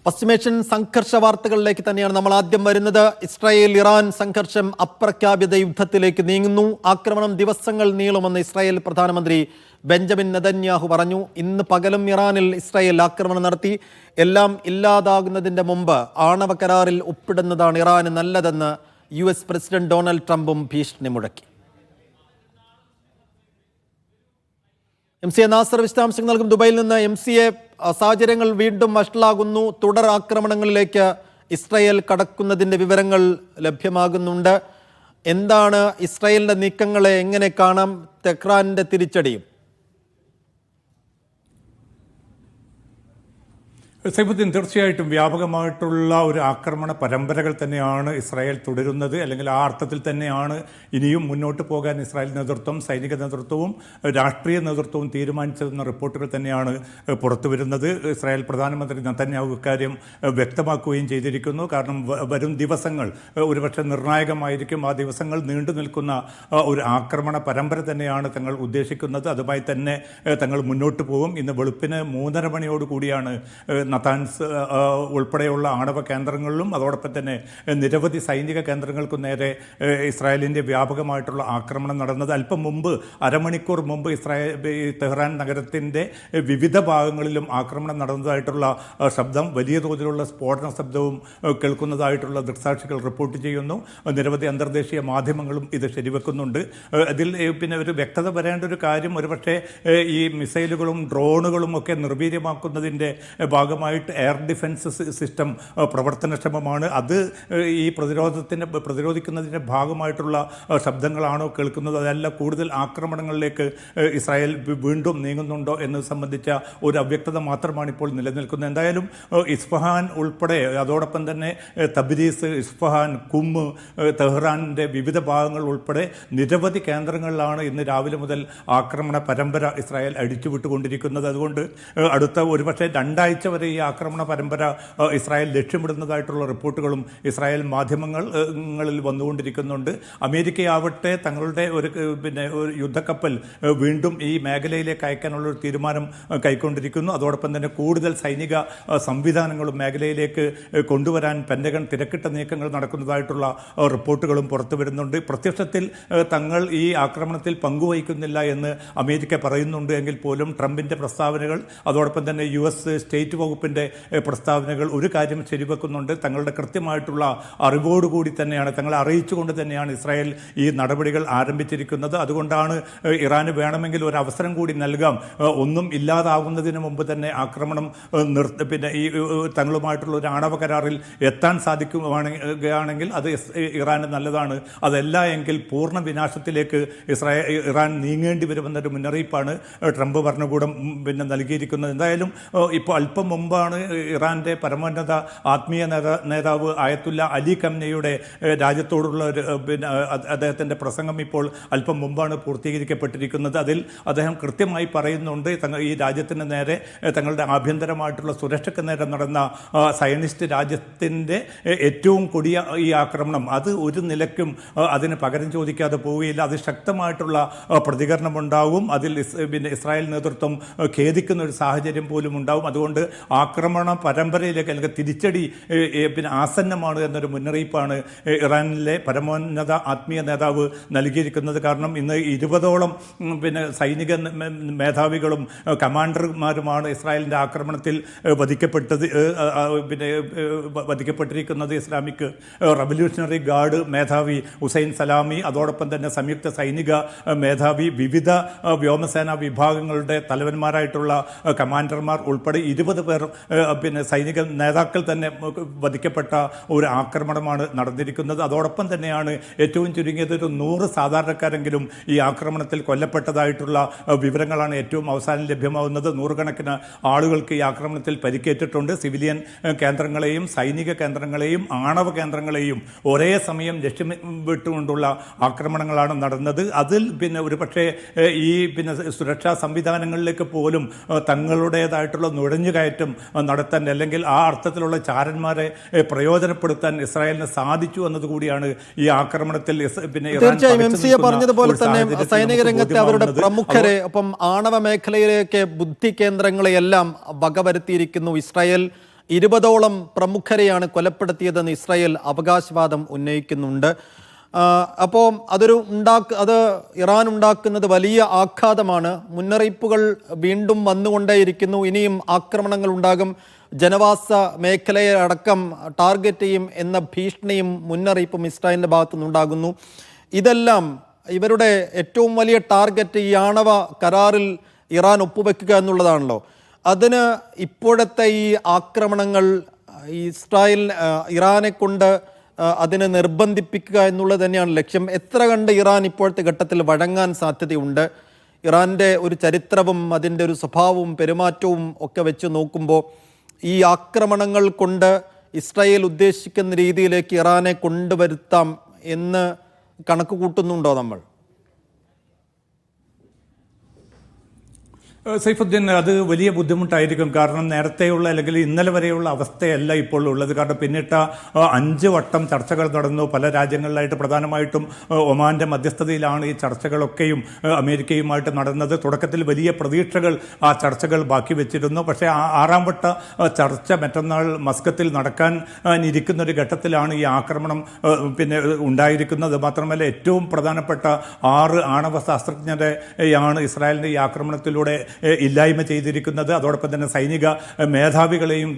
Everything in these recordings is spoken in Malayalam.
പശ്ചിമേഷ്യൻ സംഘർഷ വാർത്തകളിലേക്ക് തന്നെയാണ് നമ്മൾ ആദ്യം വരുന്നത്. ഇസ്രായേൽ ഇറാൻ സംഘർഷം അപ്രഖ്യാപിത യുദ്ധത്തിലേക്ക് നീങ്ങുന്നു. ആക്രമണം ദിവസങ്ങൾ നീളുമെന്ന് ഇസ്രായേൽ പ്രധാനമന്ത്രി ബെഞ്ചമിൻ നെതന്യാഹു പറഞ്ഞു. ഇന്ന് പകലും ഇറാനിൽ ഇസ്രായേൽ ആക്രമണം നടത്തി. എല്ലാം ഇല്ലാതാകുന്നതിന്റെ മുമ്പ് ആണവ കരാറിൽ ഒപ്പിടുന്നതാണ് ഇറാന് നല്ലതെന്ന് US പ്രസിഡന്റ് ഡൊണാൾഡ് ട്രംപും ഭീഷണി മുഴക്കി. MCA നാസർ വിശദാംശങ്ങൾ നൽകും ദുബൈയിൽ നിന്ന്. MCA, സാഹചര്യങ്ങൾ വീണ്ടും വഷളാകുന്നു. തുടർ ആക്രമണങ്ങളിലേക്ക് ഇസ്രായേൽ കടക്കുന്നതിൻ്റെ വിവരങ്ങൾ ലഭ്യമാകുന്നുണ്ട്. എന്താണ് ഇസ്രായേലിൻ്റെ നീക്കങ്ങളെ എങ്ങനെ കാണാം? തെഹ്റാന്റെ തിരിച്ചടിയും. സൈഫുദ്ദീൻ, തീർച്ചയായിട്ടും വ്യാപകമായിട്ടുള്ള ഒരു ആക്രമണ പരമ്പരകൾ തന്നെയാണ് ഇസ്രായേൽ തുടരുന്നത്. അല്ലെങ്കിൽ ആ അർത്ഥത്തിൽ തന്നെയാണ് ഇനിയും മുന്നോട്ട് പോകാൻ ഇസ്രായേൽ നേതൃത്വം, സൈനിക നേതൃത്വവും രാഷ്ട്രീയ നേതൃത്വവും തീരുമാനിച്ചതെന്ന റിപ്പോർട്ടുകൾ തന്നെയാണ് പുറത്തു വരുന്നത്. ഇസ്രായേൽ പ്രധാനമന്ത്രി നെതന്യാഹു ഇക്കാര്യം വ്യക്തമാക്കുകയും ചെയ്തിരിക്കുന്നു. കാരണം വരും ദിവസങ്ങൾ ഒരുപക്ഷെ നിർണായകമായിരിക്കും. ആ ദിവസങ്ങൾ നീണ്ടു നിൽക്കുന്ന ഒരു ആക്രമണ പരമ്പര തന്നെയാണ് തങ്ങൾ ഉദ്ദേശിക്കുന്നത്. അതുമായി തന്നെ തങ്ങൾ മുന്നോട്ട് പോകും. ഇന്ന് വെളുപ്പിന് 3:30 മണിയോടുകൂടിയാണ് നതാൻസ് ഉൾപ്പെടെയുള്ള ആണവ കേന്ദ്രങ്ങളിലും അതോടൊപ്പം തന്നെ നിരവധി സൈനിക കേന്ദ്രങ്ങൾക്കും നേരെ ഇസ്രായേലിൻ്റെ വ്യാപകമായിട്ടുള്ള ആക്രമണം നടന്നത്. അല്പം മുമ്പ്, അരമണിക്കൂർ മുമ്പ് തെഹ്റാൻ നഗരത്തിൻ്റെ വിവിധ ഭാഗങ്ങളിലും ആക്രമണം നടന്നതായിട്ടുള്ള ശബ്ദം, വലിയ തോതിലുള്ള സ്ഫോടന ശബ്ദവും കേൾക്കുന്നതായിട്ടുള്ള ദൃക്സാക്ഷികൾ റിപ്പോർട്ട് ചെയ്യുന്നു. നിരവധി അന്തർദേശീയ മാധ്യമങ്ങളും ഇത് ശരിവെക്കുന്നുണ്ട്. അതിൽ പിന്നെ ഒരു വ്യക്തത വരേണ്ട ഒരു കാര്യം, ഒരുപക്ഷെ ഈ മിസൈലുകളും ഡ്രോണുകളും ഒക്കെ നിർവീര്യമാക്കുന്നതിൻ്റെ ഭാഗമായിട്ട് എയർ ഡിഫൻസ് സിസ്റ്റം പ്രവർത്തനക്ഷമമാണ്. അത് ഈ പ്രതിരോധിക്കുന്നതിൻ്റെ ഭാഗമായിട്ടുള്ള ശബ്ദങ്ങളാണോ കേൾക്കുന്നത്? അതല്ല കൂടുതൽ ആക്രമണങ്ങളിലേക്ക് ഇസ്രായേൽ വീണ്ടും നീങ്ങുന്നുണ്ടോ എന്നത് സംബന്ധിച്ച ഒരു അവ്യക്തത മാത്രമാണ് ഇപ്പോൾ നിലനിൽക്കുന്നത്. എന്തായാലും ഇസ്ഫഹാൻ ഉൾപ്പെടെ, അതോടൊപ്പം തന്നെ തബ്രീസ്, ഇസ്ഫഹാൻ, കുമ്മ്, തെഹ്റാനിൻ്റെ വിവിധ ഭാഗങ്ങൾ ഉൾപ്പെടെ നിരവധി കേന്ദ്രങ്ങളിലാണ് ഇന്ന് രാവിലെ മുതൽ ആക്രമണ പരമ്പര ഇസ്രായേൽ അടിച്ചുവിട്ടുകൊണ്ടിരിക്കുന്നത്. അതുകൊണ്ട് അടുത്ത ഒരുപക്ഷെ 2 ആഴ്ച വരെ ഈ ആക്രമണ പരമ്പര ഇസ്രായേൽ ലക്ഷ്യമിടുന്നതായിട്ടുള്ള റിപ്പോർട്ടുകളും ഇസ്രായേൽ മാധ്യമങ്ങളിൽ വന്നുകൊണ്ടിരിക്കുന്നുണ്ട്. അമേരിക്കയാവട്ടെ തങ്ങളുടെ ഒരു യുദ്ധക്കപ്പൽ വീണ്ടും ഈ മേഖലയിലേക്ക് അയക്കാനുള്ളൊരു തീരുമാനം കൈക്കൊണ്ടിരിക്കുന്നു. അതോടൊപ്പം തന്നെ കൂടുതൽ സൈനിക സംവിധാനങ്ങളും മേഖലയിലേക്ക് കൊണ്ടുവരാൻ പെൻറ്റഗൺ തിരക്കിട്ട നീക്കങ്ങൾ നടക്കുന്നതായിട്ടുള്ള റിപ്പോർട്ടുകളും പുറത്തു വരുന്നുണ്ട്. പ്രത്യക്ഷത്തിൽ തങ്ങൾ ഈ ആക്രമണത്തിൽ പങ്കുവഹിക്കുന്നില്ല എന്ന് അമേരിക്ക പറയുന്നുണ്ട് എങ്കിൽ പോലും ട്രംപിൻ്റെ പ്രസ്താവനകൾ, അതോടൊപ്പം തന്നെ US സ്റ്റേറ്റ് വകുപ്പിൻ്റെ പ്രസ്താവനകൾ ഒരു കാര്യം ശരിവെക്കുന്നുണ്ട്. തങ്ങളുടെ കൃത്യമായിട്ടുള്ള അറിവോടുകൂടി തന്നെയാണ്, തങ്ങളെ അറിയിച്ചുകൊണ്ട് തന്നെയാണ് ഇസ്രായേൽ ഈ നടപടികൾ ആരംഭിച്ചിരിക്കുന്നത്. അതുകൊണ്ടാണ് ഇറാന് വേണമെങ്കിൽ ഒരു അവസരം കൂടി നൽകാം, ഒന്നും ഇല്ലാതാകുന്നതിന് മുമ്പ് തന്നെ ആക്രമണം ഈ തങ്ങളുമായിട്ടുള്ള ഒരു ആണവ കരാറിൽ എത്താൻ സാധിക്കുകയാണെങ്കിൽ അത് ഇറാന് നല്ലതാണ്. അതല്ല എങ്കിൽ പൂർണ്ണ വിനാശത്തിലേക്ക് ഇറാൻ നീങ്ങേണ്ടി വരുമെന്നൊരു മുന്നറിയിപ്പാണ് ട്രംപ് ഭരണകൂടം നൽകിയിരിക്കുന്നത്. എന്തായാലും ഇപ്പോൾ അല്പം മുമ്പാണ് ഇറാൻ്റെ പരമോന്നത ആത്മീയ നേതാവ് ആയത്തുല്ല അലി ഖംനയുടെ രാജ്യത്തോടുള്ള അദ്ദേഹത്തിൻ്റെ പ്രസംഗം ഇപ്പോൾ അല്പം മുമ്പാണ് പൂർത്തീകരിക്കപ്പെട്ടിരിക്കുന്നത്. അതിൽ അദ്ദേഹം കൃത്യമായി പറയുന്നുണ്ട്, ഈ രാജ്യത്തിന് നേരെ, തങ്ങളുടെ ആഭ്യന്തരമായിട്ടുള്ള സുരക്ഷയ്ക്ക് നേരെ നടന്ന സയനിസ്റ്റ് രാജ്യത്തിൻ്റെ ഏറ്റവും കൊടിയ ഈ ആക്രമണം, അത് ഒരു നിലയ്ക്കും അതിന് പകരം ചോദിക്കാതെ പോവുകയില്ല. അത് ശക്തമായിട്ടുള്ള പ്രതികരണമുണ്ടാവും. അതിൽ ഇസ്രായേൽ നേതൃത്വം ഖേദിക്കുന്ന ഒരു സാഹചര്യം പോലും ഉണ്ടാവും. അതുകൊണ്ട് ആക്രമണ പരമ്പരയിലേക്ക് അല്ലെങ്കിൽ തിരിച്ചടി ആസന്നമാണ് എന്നൊരു മുന്നറിയിപ്പാണ് ഇറാനിലെ പരമോന്നത ആത്മീയ നേതാവ് നൽകിയിരിക്കുന്നത്. കാരണം ഇന്ന് 20ഓളം സൈനിക മേധാവികളും കമാൻഡർമാരുമാണ് ഇസ്രായേലിൻ്റെ ആക്രമണത്തിൽ വധിക്കപ്പെട്ടിരിക്കുന്നത്. ഇസ്ലാമിക് റവല്യൂഷണറി ഗാർഡ് മേധാവി ഹുസൈൻ സലാമി, അതോടൊപ്പം തന്നെ സംയുക്ത സൈനിക മേധാവി, വിവിധ വ്യോമസേനാ വിഭാഗങ്ങളുടെ തലവന്മാരായിട്ടുള്ള കമാൻഡർമാർ ഉൾപ്പെടെ 20 പേർ സൈനിക നേതാക്കൾ തന്നെ വധിക്കപ്പെട്ട ഒരു ആക്രമണമാണ് നടന്നിരിക്കുന്നത്. അതോടൊപ്പം തന്നെയാണ് ഏറ്റവും ചുരുങ്ങിയത് ഒരു 100 സാധാരണക്കാരെങ്കിലും ഈ ആക്രമണത്തിൽ കൊല്ലപ്പെട്ടതായിട്ടുള്ള വിവരങ്ങളാണ് ഏറ്റവും അവസാനം ലഭ്യമാവുന്നത്. 100 കണക്കിന് ആളുകൾക്ക് ഈ ആക്രമണത്തിൽ പരിക്കേറ്റിട്ടുണ്ട്. സിവിലിയൻ കേന്ദ്രങ്ങളെയും സൈനിക കേന്ദ്രങ്ങളെയും ആണവ കേന്ദ്രങ്ങളെയും ഒരേ സമയം ലക്ഷ്യമിട്ടുകൊണ്ടുള്ള ആക്രമണങ്ങളാണ് നടന്നത്. അതിൽ ഒരുപക്ഷെ ഈ സുരക്ഷാ സംവിധാനങ്ങളിലേക്ക് പോലും തങ്ങളുടേതായിട്ടുള്ള നുഴഞ്ഞുകയറ്റം നടത്താൻ, അല്ലെങ്കിൽ ആ അർത്ഥത്തിലുള്ള ചാരന്മാരെ പ്രയോജനപ്പെടുത്താൻ ഇസ്രായേലിന് സാധിച്ചു എന്നതുകൂടിയാണ് ഈ ആക്രമണത്തിൽ തീർച്ചയായും പറഞ്ഞതുപോലെ തന്നെ സൈനിക രംഗത്തെ അവരുടെ പ്രമുഖരെ, ഒപ്പം ആണവ മേഖലയിലേക്ക് ബുദ്ധി കേന്ദ്രങ്ങളെയെല്ലാം വകവരുത്തിയിരിക്കുന്നു ഇസ്രായേൽ. 20ഓളം പ്രമുഖരെയാണ് കൊലപ്പെടുത്തിയതെന്ന് ഇസ്രായേൽ അവകാശവാദം ഉന്നയിക്കുന്നുണ്ട്. അപ്പോൾ അത് ഇറാൻ ഉണ്ടാക്കുന്നത് വലിയ ആഘാതമാണ്. മുന്നറിയിപ്പുകൾ വീണ്ടും വന്നുകൊണ്ടേയിരിക്കുന്നു. ഇനിയും ആക്രമണങ്ങൾ ഉണ്ടാകും, ജനവാസ മേഖലയെ അടക്കം ടാർഗറ്റ് ചെയ്യും എന്ന ഭീഷണിയും മുന്നറിയിപ്പും ഇസ്രായേലിൻ്റെ ഭാഗത്തുനിന്നുണ്ടാകുന്നു. ഇതെല്ലാം ഇവരുടെ ഏറ്റവും വലിയ ടാർഗറ്റ് ഈ ആണവ കരാറിൽ ഇറാൻ ഒപ്പുവെക്കുക എന്നുള്ളതാണല്ലോ. അതിന് ഇപ്പോഴത്തെ ഈ ആക്രമണങ്ങൾ ഇറാനെ കൊണ്ട് അതിനെ നിർബന്ധിപ്പിക്കുക എന്നുള്ളത് തന്നെയാണ് ലക്ഷ്യം. എത്ര കണ്ട് ഇറാൻ ഇപ്പോഴത്തെ ഘട്ടത്തിൽ വഴങ്ങാൻ സാധ്യതയുണ്ട്? ഇറാൻ്റെ ഒരു ചരിത്രവും അതിൻ്റെ ഒരു സ്വഭാവവും പെരുമാറ്റവും ഒക്കെ വെച്ച് നോക്കുമ്പോൾ ഈ ആക്രമണങ്ങൾ കൊണ്ട് ഇസ്രായേൽ ഉദ്ദേശിക്കുന്ന രീതിയിലേക്ക് ഇറാനെ കൊണ്ടുവരുത്താം എന്ന് കണക്ക് കൂട്ടുന്നുണ്ടോ നമ്മൾ? സൈഫുദ്ദീൻ, അത് വലിയ ബുദ്ധിമുട്ടായിരിക്കും. കാരണം നേരത്തെയുള്ള അല്ലെങ്കിൽ ഇന്നലെ വരെയുള്ള അവസ്ഥയല്ല ഇപ്പോൾ ഉള്ളത്. കാരണം പിന്നിട്ട 5 വട്ടം ചർച്ചകൾ നടന്നു പല രാജ്യങ്ങളിലായിട്ട്. പ്രധാനമായിട്ടും ഒമാന്റെ മധ്യസ്ഥതയിലാണ് ഈ ചർച്ചകളൊക്കെയും അമേരിക്കയുമായിട്ട് നടന്നത്. തുടക്കത്തിൽ വലിയ പ്രതീക്ഷകൾ ആ ചർച്ചകൾ ബാക്കി വെച്ചിരുന്നു. പക്ഷേ 6ാം വട്ട ചർച്ച മറ്റന്നാൾ മസ്കത്തിൽ നടക്കാൻ ഇരിക്കുന്നൊരു ഘട്ടത്തിലാണ് ഈ ആക്രമണം ഉണ്ടായിരിക്കുന്നത്. മാത്രമല്ല ഏറ്റവും പ്രധാനപ്പെട്ട 6 ആണവ ശാസ്ത്രജ്ഞരെയാണ് ഇസ്രായേലിൻ്റെ ഈ ആക്രമണത്തിലൂടെ ഇല്ലായ്മ ചെയ്തിരിക്കുന്നത്. അതോടൊപ്പം തന്നെ സൈനിക മേധാവികളെയും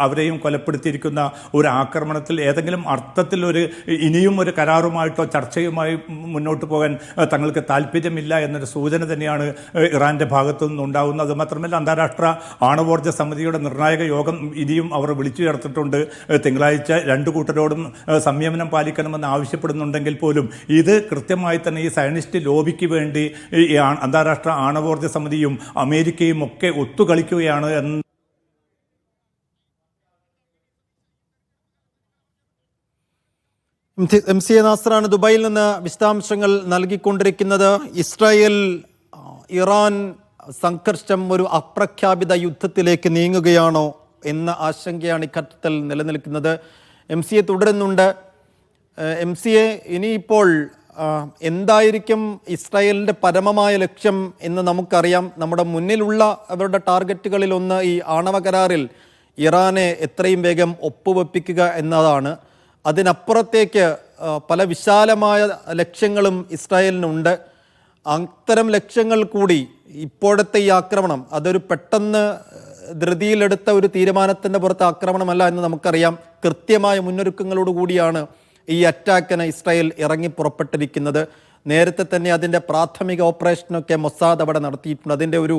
അവരെയും കൊലപ്പെടുത്തിയിരിക്കുന്ന ഒരു ആക്രമണത്തിൽ ഏതെങ്കിലും അർത്ഥത്തിൽ ഇനിയും ഒരു കരാറുമായിട്ടോ ചർച്ചയുമായി മുന്നോട്ട് പോകാൻ തങ്ങൾക്ക് താല്പര്യമില്ല എന്നൊരു സൂചന തന്നെയാണ് ഇറാന്റെ ഭാഗത്തു നിന്നുണ്ടാകുന്നത്. മാത്രമല്ല അന്താരാഷ്ട്ര ആണവോർജ്ജ സമിതിയുടെ നിർണായക യോഗം ഇനിയും അവർ വിളിച്ചു ചേർത്തിട്ടുണ്ട്. തിങ്കളാഴ്ച 2 കൂട്ടരോടും സംയമനം പാലിക്കണമെന്ന് ആവശ്യപ്പെടുന്നുണ്ടെങ്കിൽ പോലും ഇത് കൃത്യമായി തന്നെ ഈ സയനിസ്റ്റ് ലോബിക്ക് വേണ്ടി ഈ അന്താരാഷ്ട്ര ആണവോർജ്ജ സമിതിയും അമേരിക്കയും ഒക്കെ ഒത്തുകളിക്കുകയാണ് എന്ന് MC നാസറാണ് ദുബായിൽ നിന്ന് വിശദാംശങ്ങൾ നൽകിക്കൊണ്ടിരിക്കുന്നത്. ഇസ്രായേൽ ഇറാൻ സംഘർഷം ഒരു അപ്രഖ്യാപിത യുദ്ധത്തിലേക്ക് നീങ്ങുകയാണോ എന്ന ആശങ്കയാണ് ഇക്കാര്യത്തിൽ നിലനിൽക്കുന്നത്. MC തുടരുന്നുണ്ട്. MC ഇനിയിപ്പോൾ എന്തായിരിക്കും ഇസ്രായേലിൻ്റെ പരമമായ ലക്ഷ്യം എന്ന് നമുക്കറിയാം. നമ്മുടെ മുന്നിലുള്ള അവരുടെ ടാർഗറ്റുകളിലൊന്ന് ഈ ആണവ കരാറിൽ ഇറാനെ എത്രയും വേഗം ഒപ്പുവെപ്പിക്കുക എന്നതാണ്. അതിനപ്പുറത്തേക്ക് പല വിശാലമായ ലക്ഷ്യങ്ങളും ഇസ്രായേലിനുണ്ട്. അത്തരം ലക്ഷ്യങ്ങൾ കൂടി ഇപ്പോഴത്തെ ഈ ആക്രമണം അതൊരു പെട്ടെന്ന് ധൃതിയിലെടുത്ത ഒരു തീരുമാനത്തിൻ്റെ പുറത്ത് ആക്രമണമല്ല എന്ന് നമുക്കറിയാം. കൃത്യമായ മുന്നൊരുക്കങ്ങളോടുകൂടിയാണ് ഈ അറ്റാക്കിന് ഇസ്രായേൽ ഇറങ്ങി പുറപ്പെട്ടിരിക്കുന്നത്. നേരത്തെ തന്നെ അതിൻ്റെ പ്രാഥമിക ഓപ്പറേഷനൊക്കെ മൊസാദ് അവിടെ നടത്തിയിട്ടുണ്ട്. അതിൻ്റെ ഒരു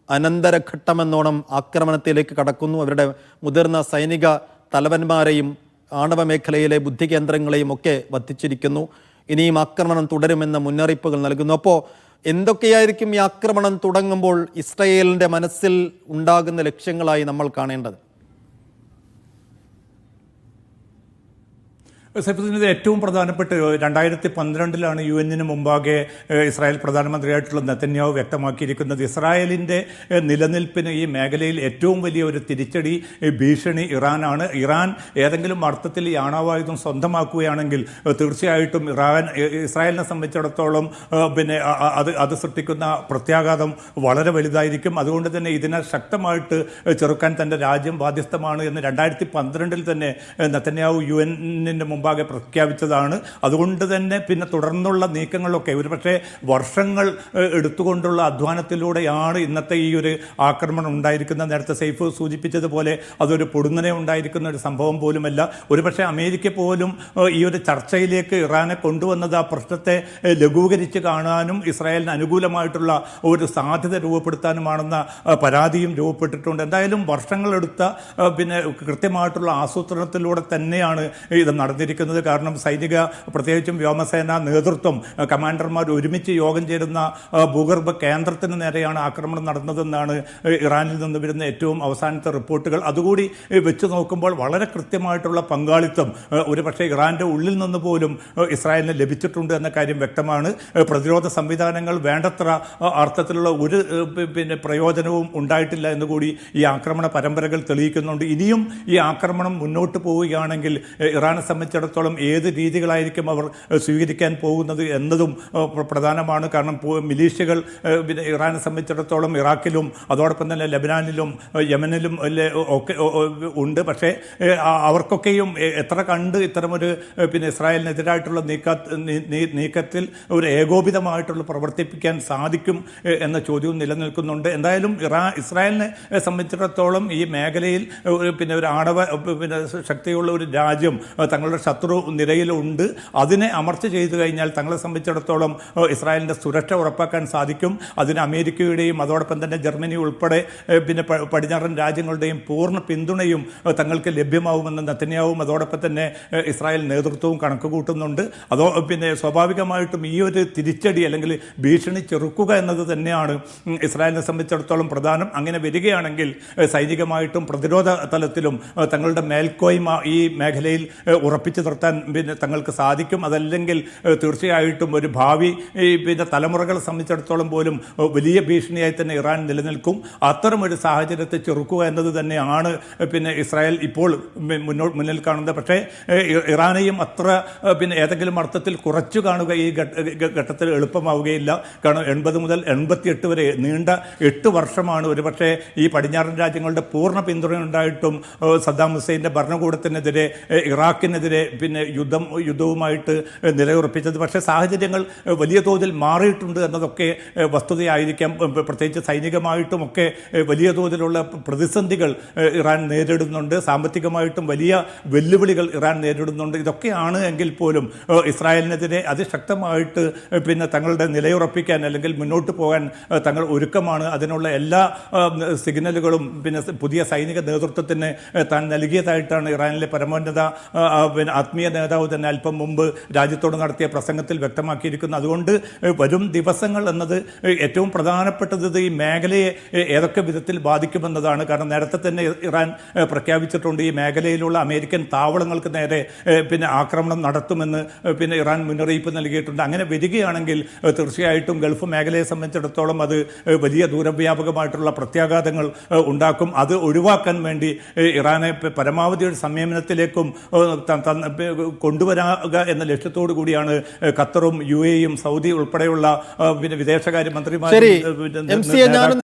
അനന്തരഘട്ടമെന്നോണം ആക്രമണത്തിലേക്ക് കടക്കുന്നു. അവരുടെ മുതിർന്ന സൈനിക തലവന്മാരെയും ആണവ മേഖലയിലെ ബുദ്ധി കേന്ദ്രങ്ങളെയും ഒക്കെ വധിച്ചിരിക്കുന്നു. ഇനിയും ആക്രമണം തുടരുമെന്ന മുന്നറിയിപ്പുകൾ നൽകുന്നു. അപ്പോൾ എന്തൊക്കെയായിരിക്കും ഈ ആക്രമണം തുടങ്ങുമ്പോൾ ഇസ്രായേലിൻ്റെ മനസ്സിൽ ഉണ്ടാകുന്ന ലക്ഷ്യങ്ങളായി നമ്മൾ കാണേണ്ടത്? സൈഫുദ്ദീൻ, ഏറ്റവും പ്രധാനപ്പെട്ട 2012 UN മുമ്പാകെ ഇസ്രായേൽ പ്രധാനമന്ത്രിയായിട്ടുള്ള നെതന്യാഹു വ്യക്തമാക്കിയിരിക്കുന്നത് ഇസ്രായേലിൻ്റെ നിലനിൽപ്പിന് ഈ മേഖലയിൽ ഏറ്റവും വലിയ ഒരു തിരിച്ചടി ഭീഷണി ഇറാനാണ്. ഇറാൻ ഏതെങ്കിലും അർത്ഥത്തിൽ ഈ ആണവായുധം സ്വന്തമാക്കുകയാണെങ്കിൽ തീർച്ചയായിട്ടും ഇസ്രായേലിനെ സംബന്ധിച്ചിടത്തോളം അത് സൃഷ്ടിക്കുന്ന പ്രത്യാഘാതം വളരെ വലുതായിരിക്കും. അതുകൊണ്ട് തന്നെ ഇതിനെ ശക്തമായിട്ട് ചെറുക്കാൻ തൻ്റെ രാജ്യം ബാധ്യസ്ഥമാണ് എന്ന് 2012 തന്നെ നെതന്യാഹു UN മുമ്പാകെ പ്രഖ്യാപിച്ചതാണ്. അതുകൊണ്ട് തന്നെ തുടർന്നുള്ള നീക്കങ്ങളൊക്കെ ഒരുപക്ഷെ വർഷങ്ങൾ എടുത്തുകൊണ്ടുള്ള അധ്വാനത്തിലൂടെയാണ് ഇന്നത്തെ ഈ ഒരു ആക്രമണം ഉണ്ടായിരിക്കുന്നത്. നേരത്തെ സൈഫ് സൂചിപ്പിച്ചതുപോലെ അതൊരു പൊടുന്നനെ ഉണ്ടായിരിക്കുന്ന ഒരു സംഭവം പോലുമല്ല. ഒരുപക്ഷെ അമേരിക്ക പോലും ഈ ഒരു ചർച്ചയിലേക്ക് ഇറാനെ കൊണ്ടുവന്നത് ആ പ്രശ്നത്തെ ലഘൂകരിച്ച് കാണാനും ഇസ്രായേലിന് അനുകൂലമായിട്ടുള്ള ഒരു സാധ്യത രൂപപ്പെടുത്താനുമാണെന്ന പരാതിയും രൂപപ്പെട്ടിട്ടുണ്ട്. എന്തായാലും വർഷങ്ങളെടുത്ത കൃത്യമായിട്ടുള്ള ആസൂത്രണത്തിലൂടെ തന്നെയാണ് ഇത് നടന്നിരിക്കുന്നത്. കാരണം സൈനിക പ്രത്യേകിച്ചും വ്യോമസേന നേതൃത്വം കമാൻഡർമാർ ഒരുമിച്ച് യോഗം ചേരുന്ന ഭൂഗർഭ കേന്ദ്രത്തിന് നേരെയാണ് ആക്രമണം നടന്നതെന്നാണ് ഇറാനിൽ നിന്ന് വരുന്ന ഏറ്റവും അവസാനത്തെ റിപ്പോർട്ടുകൾ. അതുകൂടി വെച്ച് നോക്കുമ്പോൾ വളരെ കൃത്യമായിട്ടുള്ള പങ്കാളിത്തം ഒരുപക്ഷെ ഇറാൻ്റെ ഉള്ളിൽ നിന്ന് പോലും ഇസ്രായേലിന് ലഭിച്ചിട്ടുണ്ട് എന്ന കാര്യം വ്യക്തമാണ്. പ്രതിരോധ സംവിധാനങ്ങൾ വേണ്ടത്ര അർത്ഥത്തിലുള്ള ഒരു പ്രയോജനവും ഉണ്ടായിട്ടില്ല എന്നുകൂടി ഈ ആക്രമണ പരമ്പരകൾ തെളിയിക്കുന്നുണ്ട്. ഇനിയും ഈ ആക്രമണം മുന്നോട്ട് പോവുകയാണെങ്കിൽ ഇറാനെ സംബന്ധിച്ച് സംബന്ധിച്ചിടത്തോളം ഏത് രീതികളായിരിക്കും അവർ സ്വീകരിക്കാൻ പോകുന്നത് എന്നതും പ്രധാനമാണ്. കാരണം മിലീഷ്യകൾ പിന്നെ ഇറാനെ സംബന്ധിച്ചിടത്തോളം ഇറാഖിലും അതോടൊപ്പം തന്നെ ലെബനാനിലും യമനിലും ഒക്കെ ഉണ്ട്. പക്ഷേ അവർക്കൊക്കെയും എത്ര കണ്ട് ഇത്തരമൊരു പിന്നെ ഇസ്രായേലിനെതിരായിട്ടുള്ള നീക്കത്തിൽ ഒരു ഏകോപിതമായിട്ടുള്ള പ്രവർത്തിപ്പിക്കാൻ സാധിക്കും എന്ന ചോദ്യവും നിലനിൽക്കുന്നുണ്ട്. എന്തായാലും ഇസ്രായേലിനെ സംബന്ധിച്ചിടത്തോളം ഈ മേഖലയിൽ പിന്നെ ഒരു ആണവ പിന്നെ ശക്തിയുള്ള ഒരു രാജ്യം തങ്ങളുടെ ശത്രു നിരയിലുണ്ട്. അതിനെ അമർച്ച ചെയ്തു കഴിഞ്ഞാൽ തങ്ങളെ സംബന്ധിച്ചിടത്തോളം ഇസ്രായേലിൻ്റെ സുരക്ഷ ഉറപ്പാക്കാൻ സാധിക്കും. അതിന് അമേരിക്കയുടെയും അതോടൊപ്പം തന്നെ ജർമ്മനി ഉൾപ്പെടെ പിന്നെ പടിഞ്ഞാറൻ രാജ്യങ്ങളുടെയും പൂർണ്ണ പിന്തുണയും തങ്ങൾക്ക് ലഭ്യമാവുമെന്ന് നെതന്യാഹുവും അതോടൊപ്പം തന്നെ ഇസ്രായേൽ നേതൃത്വവും കണക്ക് കൂട്ടുന്നുണ്ട്. പിന്നെ സ്വാഭാവികമായിട്ടും ഈ ഒരു തിരിച്ചടി അല്ലെങ്കിൽ ഭീഷണി ചെറുക്കുക എന്നത് തന്നെയാണ് ഇസ്രായേലിനെ സംബന്ധിച്ചിടത്തോളം പ്രധാനം. അങ്ങനെ വരികയാണെങ്കിൽ സൈനികമായിട്ടും പ്രതിരോധ തലത്തിലും തങ്ങളുടെ മേൽക്കോയ്മ ഈ മേഖലയിൽ ഉറപ്പിച്ചു നിർത്താൻ പിന്നെ തങ്ങൾക്ക് സാധിക്കും. അതല്ലെങ്കിൽ തീർച്ചയായിട്ടും ഒരു ഭാവി പിന്നെ തലമുറകളെ സംബന്ധിച്ചിടത്തോളം പോലും വലിയ ഭീഷണിയായി തന്നെ ഇറാൻ നിലനിൽക്കും. അത്തരമൊരു സാഹചര്യത്തെ ചെറുക്കുക എന്നത് തന്നെയാണ് പിന്നെ ഇസ്രായേൽ ഇപ്പോൾ മുന്നിൽ കാണുന്നത്. പക്ഷേ ഇറാനെയും അത്ര പിന്നെ ഏതെങ്കിലും അർത്ഥത്തിൽ കുറച്ചു കാണുക ഈ ഘട്ടത്തിൽ എളുപ്പമാവുകയില്ല. കാരണം 80 മുതൽ 88 വരെ നീണ്ട 8 വർഷമാണ് ഒരുപക്ഷെ ഈ പടിഞ്ഞാറൻ രാജ്യങ്ങളുടെ പൂർണ്ണ പിന്തുണയുണ്ടായിട്ടും സദ്ദാം ഹുസൈൻ്റെ ഭരണകൂടത്തിനെതിരെ ഇറാഖിനെതിരെ പിന്നെ യുദ്ധവുമായിട്ട് നിലയുറപ്പിച്ചത്. പക്ഷേ സാഹചര്യങ്ങൾ വലിയ തോതിൽ മാറിയിട്ടുണ്ട് എന്നതൊക്കെ വസ്തുതയായിരിക്കാം. പ്രത്യേകിച്ച് സൈനികമായിട്ടുമൊക്കെ വലിയ തോതിലുള്ള പ്രതിസന്ധികൾ ഇറാൻ നേരിടുന്നുണ്ട്. സാമ്പത്തികമായിട്ടും വലിയ വെല്ലുവിളികൾ ഇറാൻ നേരിടുന്നുണ്ട്. ഇതൊക്കെയാണ് എങ്കിൽ പോലും ഇസ്രായേലിനെതിരെ അതിശക്തമായിട്ട് പിന്നെ തങ്ങളുടെ നിലയുറപ്പിക്കാൻ അല്ലെങ്കിൽ മുന്നോട്ട് പോകാൻ തങ്ങൾ ഒരുക്കമാണ്. അതിനുള്ള എല്ലാ സിഗ്നലുകളും പിന്നെ പുതിയ സൈനിക നേതൃത്വത്തിന് താൻ നൽകിയതായിട്ടാണ് ഇറാനിലെ പരമോന്നത പിന്നെ ആത്മീയ നേതാവ് തന്നെ അല്പം മുമ്പ് രാജ്യത്തോട് നടത്തിയ പ്രസംഗത്തിൽ വ്യക്തമാക്കിയിരിക്കുന്നത്. അതുകൊണ്ട് വരും ദിവസങ്ങൾ എന്നത് ഏറ്റവും പ്രധാനപ്പെട്ടത് ഈ മേഖലയെ ഏതൊക്കെ വിധത്തിൽ ബാധിക്കുമെന്നതാണ്. കാരണം നേരത്തെ തന്നെ ഇറാൻ പ്രഖ്യാപിച്ചിട്ടുണ്ട് ഈ മേഖലയിലുള്ള അമേരിക്കൻ താവളങ്ങൾക്ക് നേരെ പിന്നെ ആക്രമണം നടത്തുമെന്ന് പിന്നെ ഇറാൻ മുന്നറിയിപ്പ് നൽകിയിട്ടുണ്ട്. അങ്ങനെ വരികയാണെങ്കിൽ തീർച്ചയായിട്ടും ഗൾഫ് മേഖലയെ സംബന്ധിച്ചിടത്തോളം അത് വലിയ ദൂരവ്യാപകമായിട്ടുള്ള പ്രത്യാഘാതങ്ങൾ ഉണ്ടാക്കും. അത് ഒഴിവാക്കാൻ വേണ്ടി ഇറാനെ പരമാവധി ഒരു സംയമനത്തിലേക്കും കൊണ്ടുവരാക എന്ന ലക്ഷ്യത്തോടു കൂടിയാണ് ഖത്തറും UAE യും സൗദി ഉൾപ്പെടെയുള്ള പിന്നെ വിദേശകാര്യ മന്ത്രിമാരും